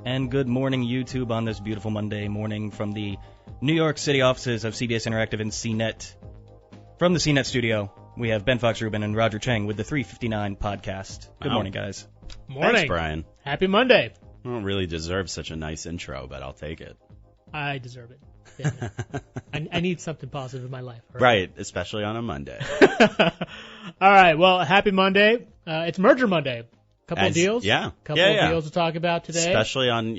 and good morning, YouTube, on this beautiful Monday morning from the New York City offices of CBS Interactive and CNET. From the CNET studio, we have Ben Fox Rubin and Roger Cheng with the 359 podcast. Good morning, guys. Morning. Thanks, Brian. Happy Monday. I don't really deserve such a nice intro, but I'll take it. I deserve it. Yeah. I need something positive in my life. Right, especially on a Monday. All right, well, happy Monday. It's Merger Monday. Couple of deals? Yeah. Couple of deals to talk about today. Especially on,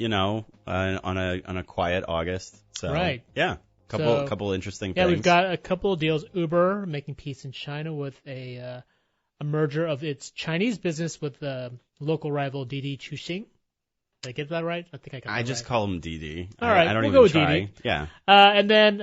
on a quiet August. So, right. Yeah. Couple interesting things. Yeah, we've got a couple of deals. Uber making peace in China with a merger of its Chinese business with the local rival Didi Chuxing. Did I get that right? I think I got that right. I just call him Didi. All right, I don't we'll even go with try. Didi. Yeah. And then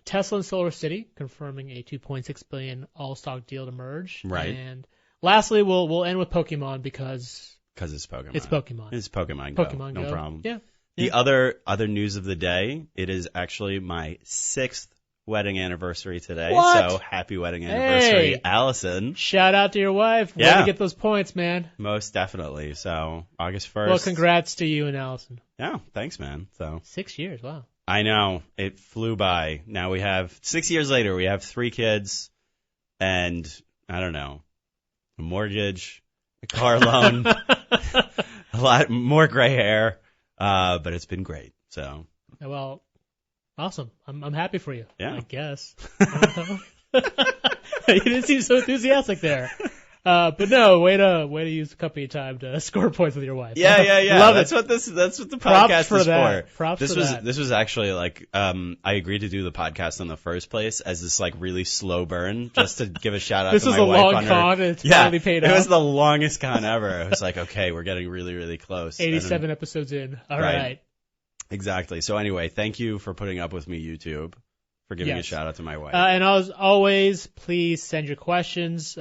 Tesla and SolarCity confirming a $2.6 billion all-stock deal to merge. Right. And lastly, we'll end with Pokemon because it's Pokemon. It's Pokemon. It's Pokemon Go. Pokemon Go. No problem. Yeah. The other news of the day, it is actually my 6th wedding anniversary today. What? So happy wedding anniversary, Hey. Allison. Shout out to your wife. Way Yeah. to get those points, man. Most definitely. So August 1st. Well, congrats to you and Allison. Yeah, thanks, man. So 6 years, wow. I know it flew by. Now we have 6 years later. We have 3 kids, and I don't know, a mortgage, a car loan, a lot more gray hair. But it's been great. So Well, awesome. I'm happy for you. Yeah. I guess. I don't know. You didn't seem so enthusiastic there. But no, way to use a company time to score points with your wife. yeah. Love that's it. what that's what the Props podcast for is that. for. Props this for was that. this was actually like I agreed to do the podcast in the first place as this like really slow burn just to give a shout out This to was my a wife long on her. con. And it's Yeah, finally paid it off. was the longest con ever. It was like, okay, we're getting really, really close. 87 episodes in. All Right. right. Exactly. So anyway, thank you for putting up with me, YouTube, for giving a Yes. shout out to my wife. And as always, please send your questions.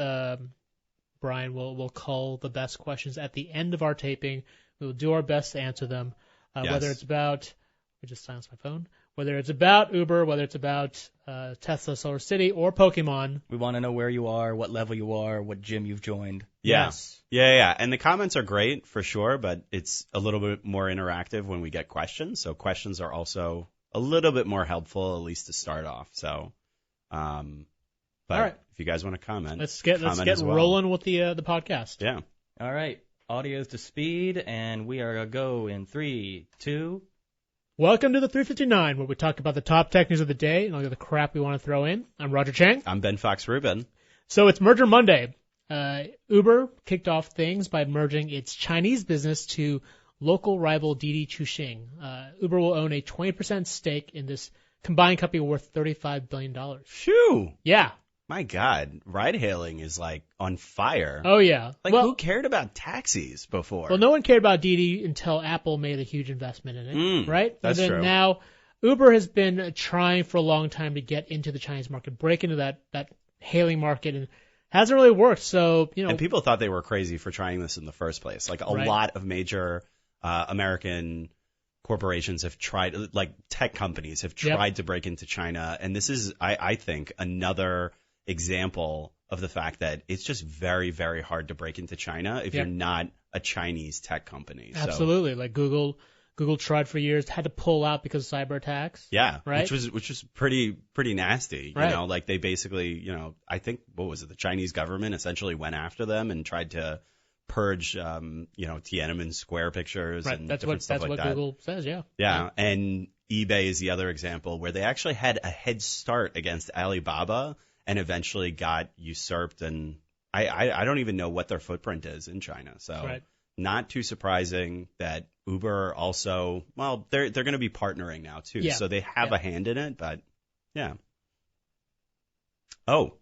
Brian will call the best questions at the end of our taping. We will do our best to answer them. Yes. Whether it's about, I just silenced my phone. Whether it's about Uber, whether it's about Tesla, SolarCity, or Pokemon. We want to know where you are, what level you are, what gym you've joined. Yeah. Yes. Yeah. And the comments are great for sure, but it's a little bit more interactive when we get questions. So questions are also a little bit more helpful, at least to start off. So, but All right. if you guys want to comment, Let's get as well. rolling with the podcast. Yeah. All right, audio's to speed, and we are going to go in 3, 2. Welcome to the 359, where we talk about the top tech news of the day and all the other crap we want to throw in. I'm Roger Cheng. I'm Ben Fox Rubin. So it's Merger Monday. Uber kicked off things by merging its Chinese business to local rival Didi Chuxing. Uber will own a 20% stake in this combined company worth $35 billion. Phew. Yeah. My God, ride hailing is like on fire. Oh, yeah. Like, well, who cared about taxis before? Well, no one cared about Didi until Apple made a huge investment in it, right? That's and then true. Now, Uber has been trying for a long time to get into the Chinese market, break into that hailing market, and hasn't really worked. So, And people thought they were crazy for trying this in the first place. Like, a Right. lot of major American corporations have tried, like tech companies have tried to break into China. And this is, I think, another example of the fact that it's just very, very hard to break into China if you're not a Chinese tech company. Absolutely. Like Google tried for years, had to pull out because of cyber attacks. Yeah, right. which was pretty nasty. Right. You know, like they basically, I think what was it? The Chinese government essentially went after them and tried to purge, Tiananmen Square pictures and different stuff like that. That's what Google says. Yeah. Yeah, and eBay is the other example where they actually had a head start against Alibaba and eventually got usurped. And I don't even know what their footprint is in China. So not too surprising that Uber also, well, they're going to be partnering now too. Yeah. So they have a hand in it, but yeah. Oh,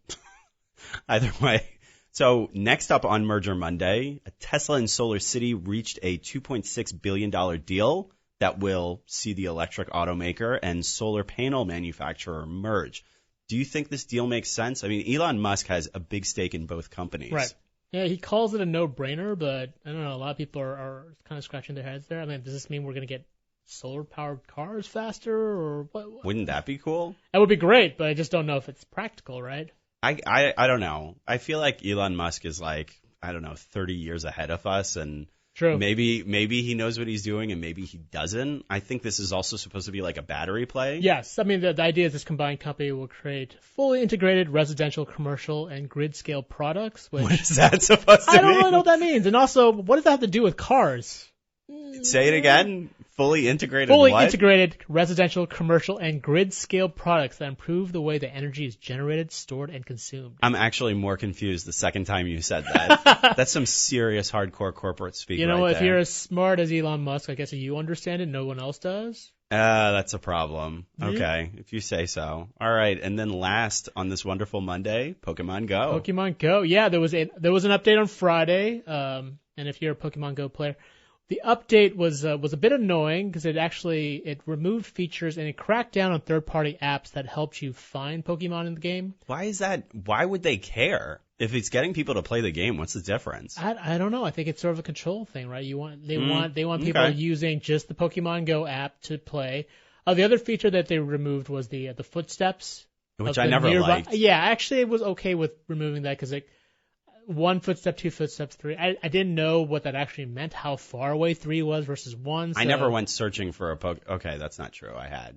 either way. So next up on Merger Monday, Tesla and SolarCity reached a $2.6 billion deal that will see the electric automaker and solar panel manufacturer merge. Do you think this deal makes sense? I mean, Elon Musk has a big stake in both companies. Right. Yeah, he calls it a no-brainer, but I don't know. A lot of people are kind of scratching their heads there. I mean, does this mean we're going to get solar-powered cars faster, or what? Wouldn't that be cool? That would be great, but I just don't know if it's practical, right? I don't know. I feel like Elon Musk is like, I don't know, 30 years ahead of us, and True. Maybe he knows what he's doing and maybe he doesn't. I think this is also supposed to be like a battery play. Yes. I mean, the idea is this combined company will create fully integrated residential, commercial, and grid-scale products. Which What is that supposed to I don't mean? really know what that means. And also, what does that have to do with cars? Say it again. Fully integrated Fully what? integrated residential, commercial, and grid-scale products that improve the way the energy is generated, stored, and consumed. I'm actually more confused the second time you said that. That's some serious hardcore corporate speak You know, right if there. you're as smart as Elon Musk, I guess you understand it. No one else does. That's a problem. Yeah. Okay, if you say so. All right, and then last on this wonderful Monday, Pokemon Go. Pokemon Go. Yeah, there was an update on Friday. And if you're a Pokemon Go player, the update was a bit annoying because it removed features and it cracked down on third-party apps that helped you find Pokemon in the game. Why is that? Why would they care? If it's getting people to play the game, what's the difference? I don't know. I think it's sort of a control thing, right? They want people okay. using just the Pokemon Go app to play. The other feature that they removed was the footsteps, Which of I the never nearby. liked. Yeah, actually, it was okay with removing that because one footstep, two footsteps, three. I didn't know what that actually meant, how far away 3 was versus 1. So I never went searching for a Okay, that's not true. I had.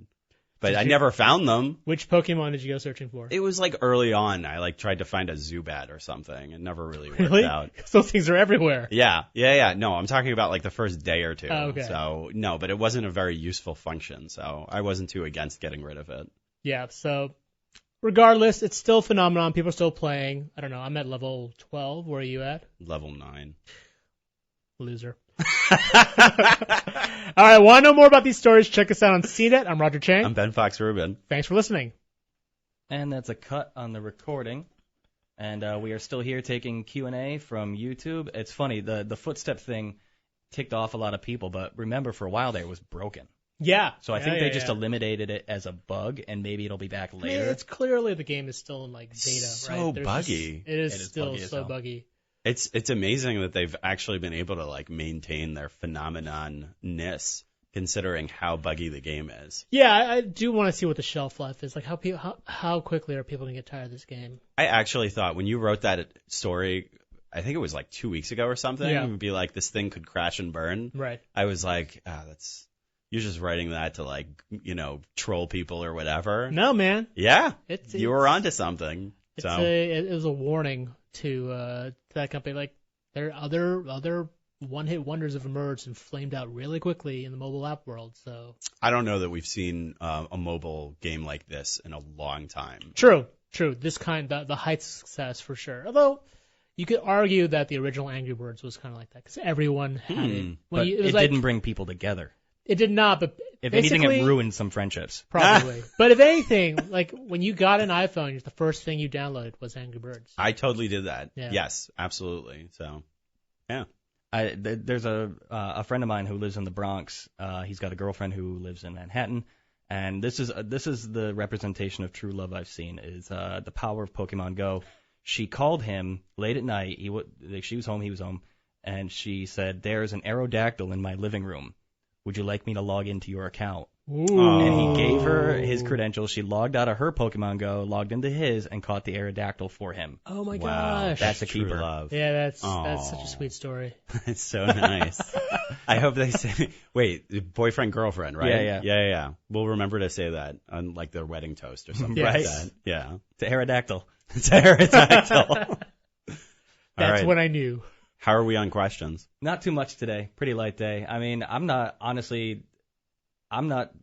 But Did I you? never found them. Which Pokemon did you go searching for? It was like early on. I like tried to find a Zubat or something. It never really worked Really? out. Those things are everywhere. Yeah. No, I'm talking about like the first day or two. Oh, okay. So no, but it wasn't a very useful function. So I wasn't too against getting rid of it. Yeah, so regardless, it's still a phenomenon. People are still playing. I don't know. I'm at level 12. Where are you at? Level 9. Loser. All right, want to know more about these stories? Check us out on CNET. I'm Roger Cheng. I'm Ben Fox Rubin. Thanks for listening. And that's a cut on the recording. And we are still here taking Q&A from YouTube. It's funny, the footstep thing ticked off a lot of people, but remember, for a while there, it was broken. Yeah. So I think they just eliminated it as a bug, and maybe it'll be back I later. mean, it's clearly the game is still in like beta, So right? There's buggy. It is It is still buggy as so hell. buggy. It's amazing that they've actually been able to like maintain their phenomenon-ness considering how buggy the game is. Yeah, I do want to see what the shelf life is. Like how quickly are people gonna get tired of this game? I actually thought when you wrote that story, I think it was like 2 weeks ago or something, Yeah. it would be like this thing could crash and burn. Right. I was like, you're just writing that to like, troll people or whatever. No, man. Yeah, It's you were onto something. it was a warning to that company. Like there are other one-hit wonders have emerged and flamed out really quickly in the mobile app world. So I don't know that we've seen a mobile game like this in a long time. true. This kind, the height of success for sure. Although you could argue that the original Angry Birds was kind of like that because everyone had it. But it didn't bring people together. It did not, but If anything, it basically- ruined some friendships. Probably. But if anything, like when you got an iPhone, the first thing you downloaded was Angry Birds. I totally did that. Yeah. Yes, absolutely. So, yeah. There's a friend of mine who lives in the Bronx. He's got a girlfriend who lives in Manhattan, and this is the representation of true love I've seen is the power of Pokemon Go. She called him late at night. She was home, he was home, and she said, "There's an Aerodactyl in my living room. Would you like me to log into your account?" Ooh. And he gave her his credentials. She logged out of her Pokemon Go, logged into his, and caught the Aerodactyl for him. Oh my Wow, gosh. That's a true keeper. love. Yeah, that's Aw. such a sweet story. It's so nice. I hope they say, wait, boyfriend, girlfriend, right? Yeah. We'll remember to say that on like their wedding toast or something Right. like that. Yeah. It's an Aerodactyl. It's Aerodactyl. All That's right. what I knew. How are we on questions? Not too much today. Pretty light day. I mean, I'm not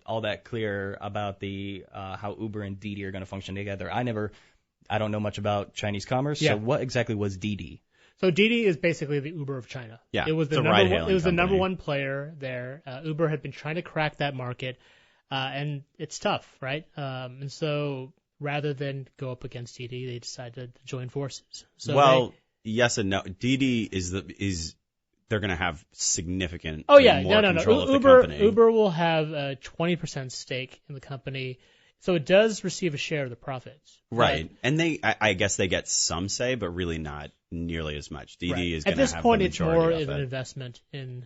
all that clear about the how Uber and Didi are going to function together. I don't know much about Chinese commerce. Yeah. So what exactly was Didi? So Didi is basically the Uber of China. Yeah, it was it's the a number one, ride-hailing it was the number company. one player there. Uber had been trying to crack that market, and it's tough, right? And so rather than go up against Didi, they decided to join forces. So yes and no. Didi they're going to have significant Oh yeah, more no. control of the Uber company. Uber will have a 20% stake in the company, so it does receive a share of the profits. Right. And I guess they get some say, but really not nearly as much. Didi Right. is At going to this have point, the it's majority more of of an it. investment in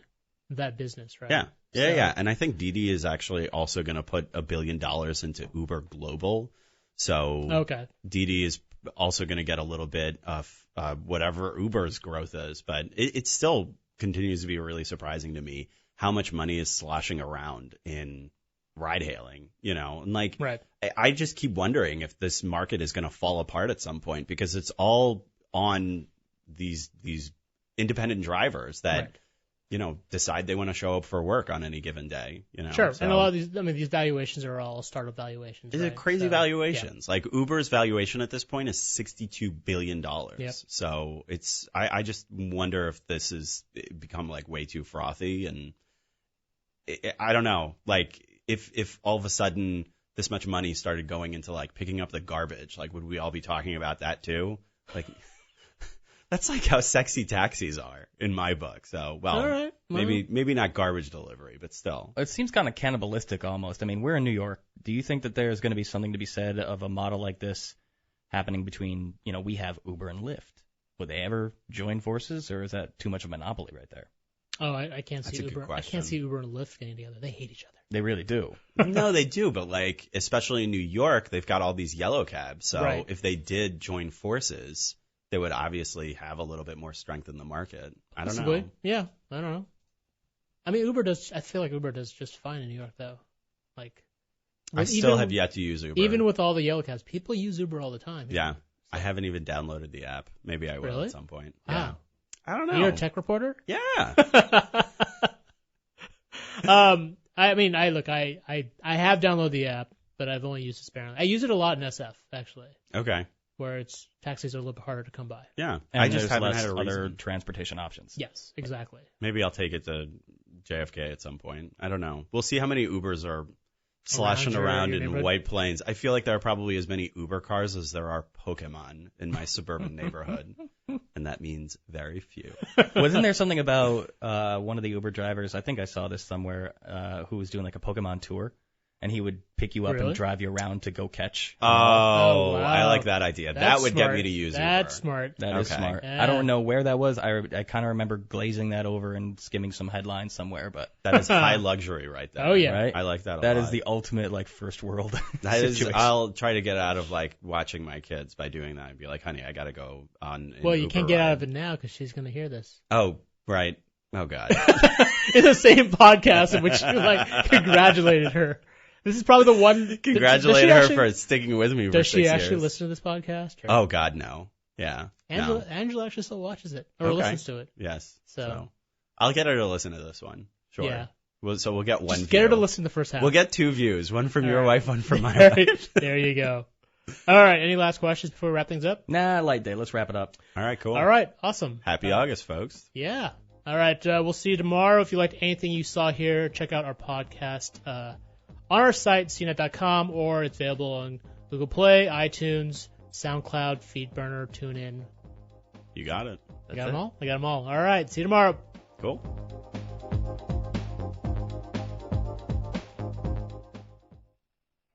that business, right? Yeah. So- And I think Didi is actually also going to put $1 billion into Uber Global. So Okay. Didi is also going to get a little bit of whatever Uber's growth is, but it's still continues to be really surprising to me how much money is sloshing around in ride hailing, and like, Right. I just keep wondering if this market is going to fall apart at some point because it's all on these independent drivers that, Right. decide they want to show up for work on any given day, Sure. So, And a lot of these valuations are all startup valuations. these are right? crazy So, valuations. Like Uber's valuation at this point is $62 billion. Yep. So I just wonder if this has become like way too frothy, and I don't know, like if all of a sudden this much money started going into like picking up the garbage, like would we all be talking about that too? Like that's like how sexy taxis are in my book. So, well, All right. Well, maybe not garbage delivery, but still. It seems kind of cannibalistic almost. I mean, we're in New York. Do you think that there's going to be something to be said of a model like this happening between, we have Uber and Lyft? Would they ever join forces, or is that too much of a monopoly right there? Oh, I can't see That's a good Uber. I question. can't see Uber and Lyft getting together. They hate each other. They really do. No, they do, but like, especially in New York, they've got all these yellow cabs. So Right. if they did join forces, they would obviously have a little bit more strength in the market. I don't Possibly. know. Yeah, I don't know. I mean, I feel like Uber does just fine in New York, though. Like, I still have yet to use Uber. Even with all the yellow cabs, people use Uber all the time. Yeah. I haven't even downloaded the app. Maybe I will Really? at some point. Wow. Yeah. I don't know. You're a tech reporter? Yeah. I mean, I have downloaded the app, but I've only used it sparingly. I use it a lot in SF, actually, Okay. where taxis are a little bit harder to come by. Yeah. And I just there's haven't less had a other reason. transportation options. Yes, exactly. Maybe I'll take it to JFK at some point. I don't know. We'll see how many Ubers are sloshing around your in neighborhood. White Plains. I feel like there are probably as many Uber cars as there are Pokemon in my suburban neighborhood, and that means very few. Wasn't there something about one of the Uber drivers, I think I saw this somewhere, who was doing like a Pokemon tour, and he would pick you up Really? and drive you around to go catch? Oh, wow. I like that idea. That's that would smart. get me to use That's Uber. smart. That is Okay. smart. Yeah. I don't know where that was. I kind of remember glazing that over and skimming some headlines somewhere, but That is high luxury right there. Oh, yeah. right? I like that a lot. That is the ultimate like first world That is, situation. I'll try to get out of like watching my kids by doing that and be like, honey, I gotta go on. Well, you can't get out of it now because she's going to hear this. Oh, right. Oh God. In the same podcast in which you like congratulated her. This is probably the one. Congratulate does her she for sticking with me for Does 6 she years. actually listen to this podcast? Or? Oh God, no. Yeah. Angela, No. Angela actually still watches it or Okay. listens to it. Yes. So. I'll get her to listen to this one. Sure. Yeah. So we'll get one. Just get her view. to listen to the first half. We'll get 2 views. One from All your right. wife, one from my All wife. right. There you go. All right. Any last questions before we wrap things up? Nah, light day. Let's wrap it up. All right. Cool. All right. Awesome. Happy August, folks. Yeah. All right. We'll see you tomorrow. If you liked anything you saw here, check out our podcast on our site, CNET.com, or it's available on Google Play, iTunes, SoundCloud, FeedBurner, TuneIn. You got it. I got them all? I got them all. All right. See you tomorrow. Cool.